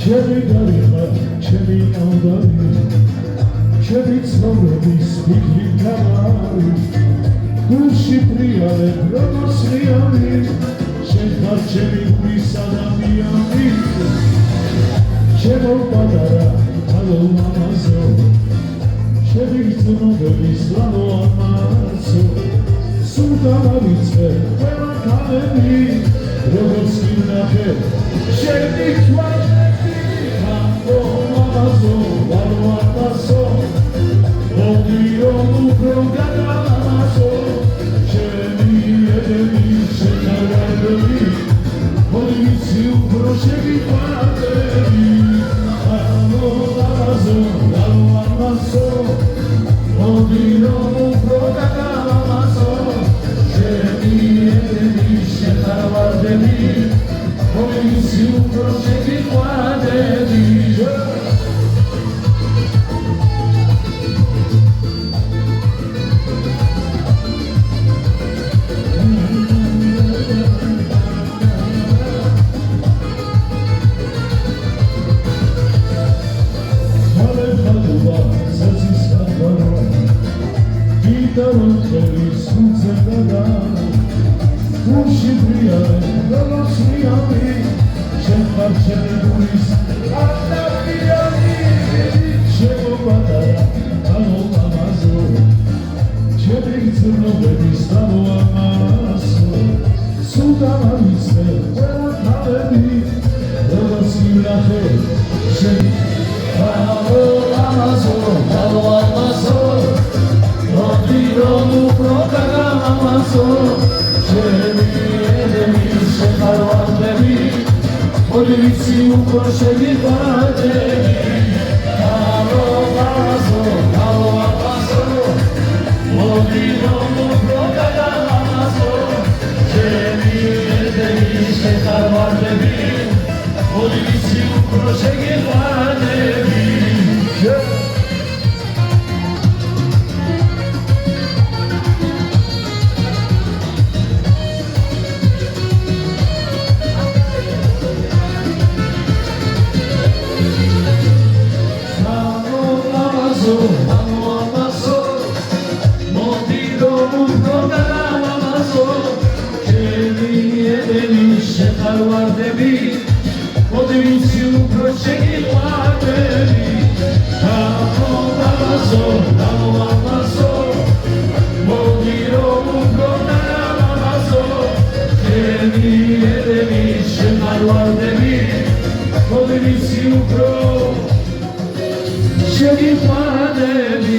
ჩემი გარიხა, ჩემი ყავდარი, ჩემი ცხოვრების ფიქრი გამარი, გულში ფრიალებ როგორც ღიარი, შენ ხარ ჩემი გულის ადამიანი, ჩემო პატარა თალო მამაზო, ჩემი ცხოვრების ლამო ამაცო, სულ დავავიწყე ყველა ქალები, როგორც გინახე, შენი თვალები, თალო მამაზო, ლამო ამაცო, მოდი რომ უფრო გადავამაზო, ჩემი ედები, შენავარდები, მოდი ვიცი უფრო შეგიყვარდები, თალო მამაზო, ლამო ამაცო, მოდი რომ უფრო გადავამაზო, ჩემი ედები, შენავარდები, მოდი ვიცი უფრო შეგიყვარდები. გულში ფრიალებ როგორც ღიარი, შენ ხარ ჩემი გულის ადამიანი, ჩემო პატარა თალო მამაზო, ჩემი გრძნობების ლამო ამასო, სულ დავავიწყე ყველა ქალები, როგორც გინახე, შენი თალო მამაზო, თალო ამასო, მოდი რომ უფრო გადავამაზო, ჩემი ედები, შეხარვარდები, მოდი ვიცი უფრო შეგიყვარდები, თალო მამაზო, თალო ამასო, მოდი რომ უფრო გადავამაზო, ჩემი ედები, შეხარვარდები, მოდი ვიცი უფრო შეგიყვარდები. შეხარვარდები, მოდი ვიცი უფრო შეგიყვარდები, თალო მამაზო, თალო ამასო, მოდი რომ უფრო გადავამაზო, ჩემი ედები, შეხარვარდები, მოდი ვიცი უფრო შეგიყვარდები.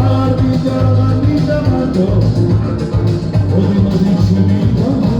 Ardi da mando, odi modi chumi